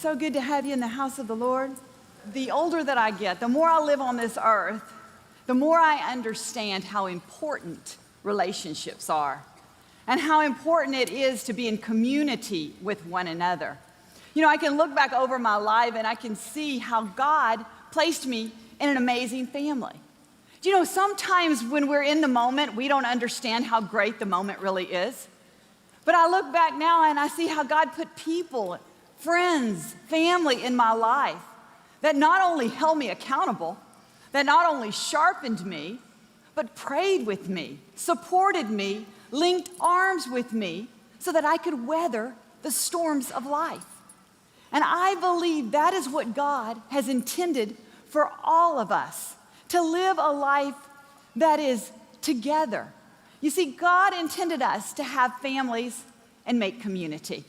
so good to have you in the house of the Lord. The older that I get, the more I live on this earth, the more I understand how important relationships are and how important it is to be in community with one another. You know, I can look back over my life and I can see how God placed me in an amazing family. You know, sometimes when we're in the moment, we don't understand how great the moment really is. But I look back now and I see how God put people, friends, family in my life that not only held me accountable, that not only sharpened me, but prayed with me, supported me, linked arms with me so that I could weather the storms of life. And I believe that is what God has intended for all of us, to live a life that is together. You see, God intended us to have families and make community.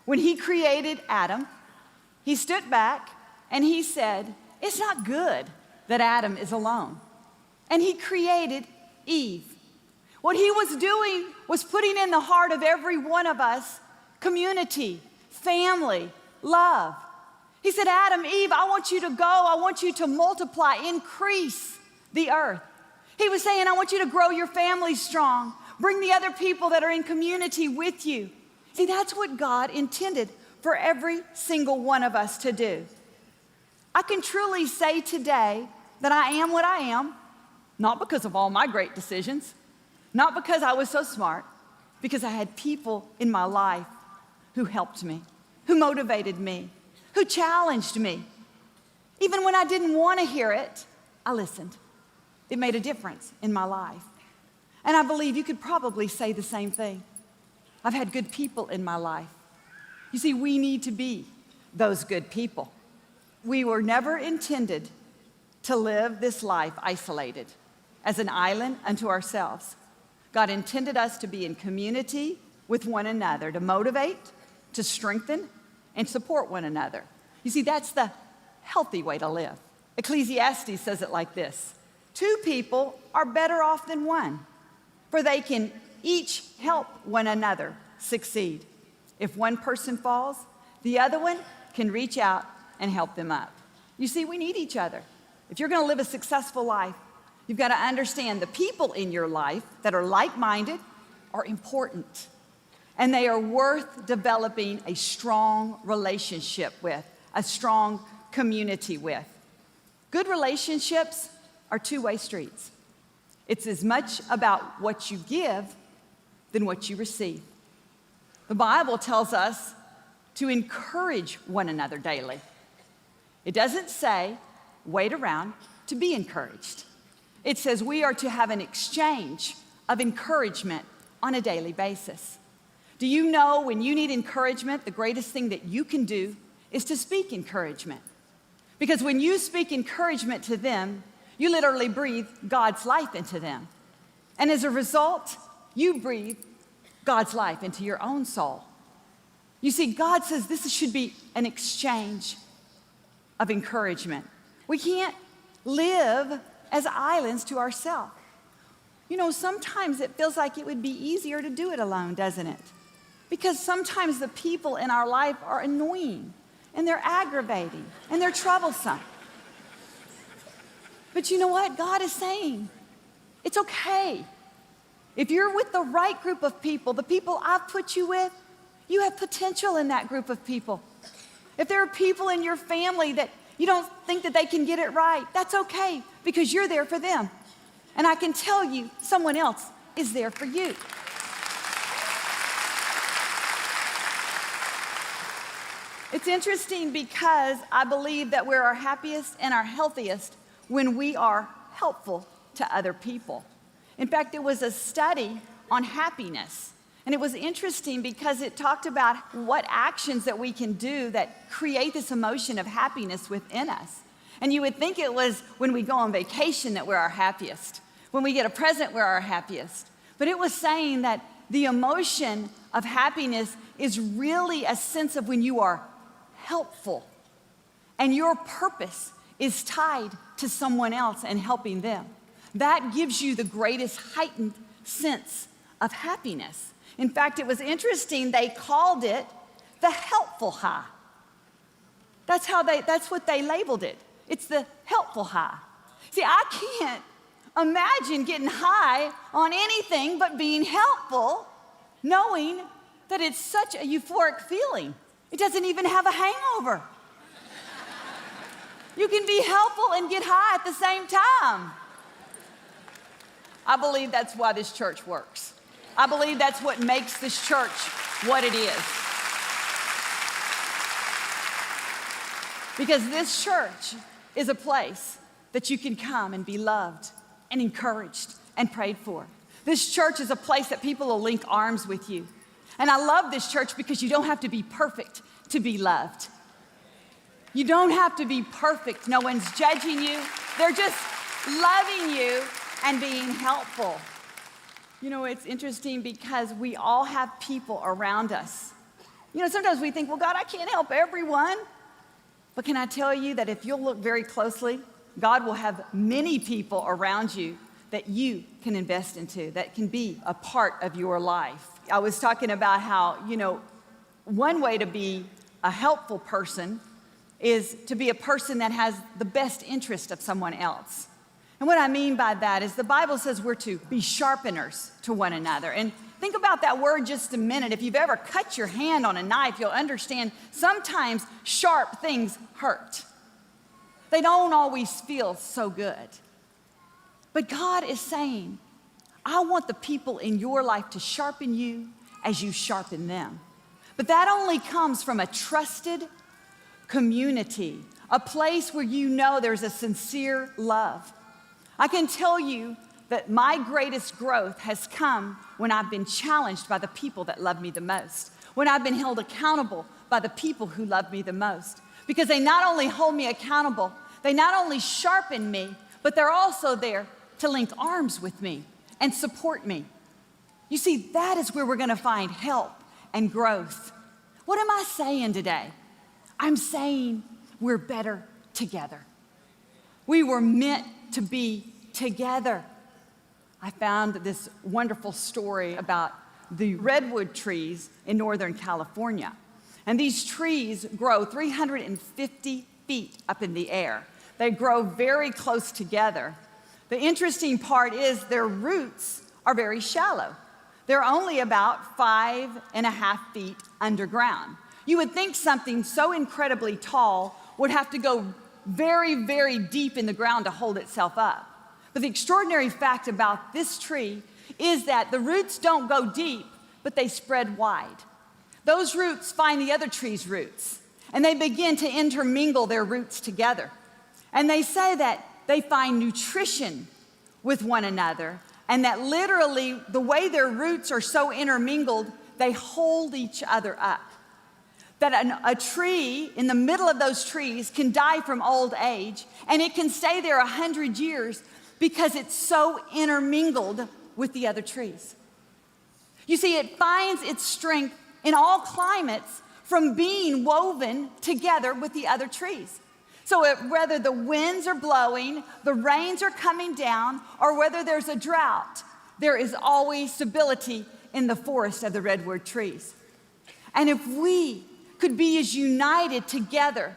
When He created Adam, He stood back and He said, it's not good that Adam is alone. And He created Eve. What He was doing was putting in the heart of every one of us community, family, love. He said, Adam, Eve, I want you to go. I want you to multiply, increase the earth. He was saying, I want you to grow your family strong. Bring the other people that are in community with you. See, that's what God intended for every single one of us to do. I can truly say today that I am what I am, not because of all my great decisions, not because I was so smart, because I had people in my life who helped me, who motivated me, who challenged me. Even when I didn't want to hear it, I listened. It made a difference in my life. And I believe you could probably say the same thing. I've had good people in my life. You see, we need to be those good people. We were never intended to live this life isolated, as an island unto ourselves. God intended us to be in community with one another, to motivate, to strengthen, and support one another. You see, that's the healthy way to live. Ecclesiastes says it like this: 2 people are better off than one, for they can each help one another succeed. If one person falls, the other one can reach out and help them up. You see, we need each other. If you're going to live a successful life, you've got to understand the people in your life that are like-minded are important. And they are worth developing a strong relationship with, a strong community with. Good relationships are two-way streets. It's as much about what you give than what you receive. The Bible tells us to encourage one another daily. It doesn't say, wait around to be encouraged. It says we are to have an exchange of encouragement on a daily basis. Do you know when you need encouragement, the greatest thing that you can do is to speak encouragement? Because when you speak encouragement to them, you literally breathe God's life into them. And as a result, you breathe God's life into your own soul. You see, God says this should be an exchange of encouragement. We can't live as islands to ourselves. You know, sometimes it feels like it would be easier to do it alone, doesn't it? Because sometimes the people in our life are annoying, and they're aggravating, and they're troublesome. But you know what? God is saying, it's okay. If you're with the right group of people, the people I've put you with, you have potential in that group of people. If there are people in your family that you don't think that they can get it right, that's okay, because you're there for them. And I can tell you, someone else is there for you. It's interesting because I believe that we're our happiest and our healthiest when we are helpful to other people. In fact, there was a study on happiness, and it was interesting because it talked about what actions that we can do that create this emotion of happiness within us. And you would think it was when we go on vacation that we're our happiest. When we get a present, we're our happiest. But it was saying that the emotion of happiness is really a sense of when you are helpful and your purpose is tied to someone else and helping them. That gives you the greatest heightened sense of happiness. In fact, it was interesting, they called it the helpful high. That's what they labeled it. It's the helpful high. See, I can't imagine getting high on anything but being helpful, knowing that it's such a euphoric feeling. It doesn't even have a hangover. You can be helpful and get high at the same time. I believe that's why this church works. I believe that's what makes this church what it is. Because this church is a place that you can come and be loved and encouraged and prayed for. This church is a place that people will link arms with you. And I love this church because you don't have to be perfect to be loved. You don't have to be perfect. No one's judging you. They're just loving you and being helpful. You know, it's interesting because we all have people around us. You know, sometimes we think, well, God, I can't help everyone. But can I tell you that if you'll look very closely, God will have many people around you that you can invest into, that can be a part of your life. I was talking about how, you know, one way to be a helpful person is to be a person that has the best interest of someone else. And what I mean by that is the Bible says we're to be sharpeners to one another. And think about that word just a minute. If you've ever cut your hand on a knife, you'll understand sometimes sharp things hurt. They don't always feel so good. But God is saying, I want the people in your life to sharpen you as you sharpen them. But that only comes from a trusted community, a place where you know there's a sincere love. I can tell you that my greatest growth has come when I've been challenged by the people that love me the most, when I've been held accountable by the people who love me the most. Because they not only hold me accountable, they not only sharpen me, but they're also there to link arms with me and support me. You see, that is where we're going to find help and growth. What am I saying today? I'm saying we're better together. We were meant to be together. I found this wonderful story about the redwood trees in Northern California. And these trees grow 350 feet up in the air. They grow very close together. The interesting part is their roots are very shallow. They're only about 5.5 feet underground. You would think something so incredibly tall would have to go very, very deep in the ground to hold itself up. But the extraordinary fact about this tree is that the roots don't go deep, but they spread wide. Those roots find the other tree's roots, and they begin to intermingle their roots together. And they say that they find nutrition with one another, and that literally the way their roots are so intermingled, they hold each other up. That a tree in the middle of those trees can die from old age, and it can stay there 100 years because it's so intermingled with the other trees. You see, it finds its strength in all climates from being woven together with the other trees. So whether the winds are blowing, the rains are coming down, or whether there's a drought, there is always stability in the forest of the redwood trees. And if we could be as united together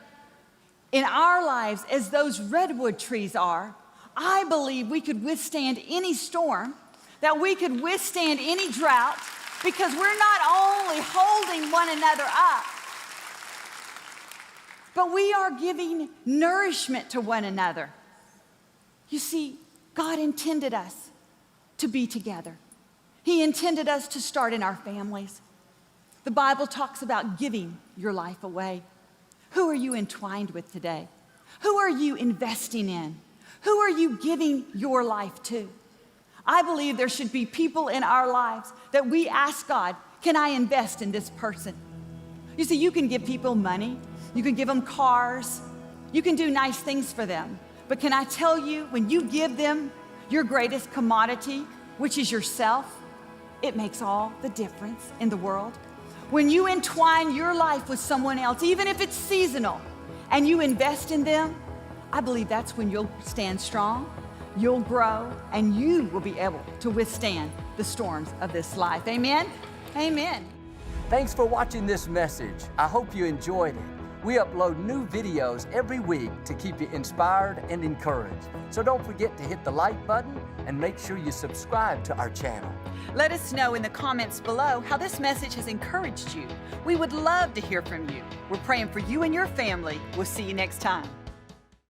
in our lives as those redwood trees are, I believe we could withstand any storm, that we could withstand any drought, because we're not only holding one another up, but we are giving nourishment to one another. You see, God intended us to be together. He intended us to start in our families. The Bible talks about giving your life away. Who are you entwined with today? Who are you investing in? Who are you giving your life to? I believe there should be people in our lives that we ask God, can I invest in this person? You see, you can give people money. You can give them cars. You can do nice things for them. But can I tell you, when you give them your greatest commodity, which is yourself, it makes all the difference in the world. When you entwine your life with someone else, even if it's seasonal, and you invest in them, I believe that's when you'll stand strong, you'll grow, and you will be able to withstand the storms of this life. Amen? Amen. Thanks for watching this message. I hope you enjoyed it. We upload new videos every week to keep you inspired and encouraged. So don't forget to hit the like button and make sure you subscribe to our channel. Let us know in the comments below how this message has encouraged you. We would love to hear from you. We're praying for you and your family. We'll see you next time.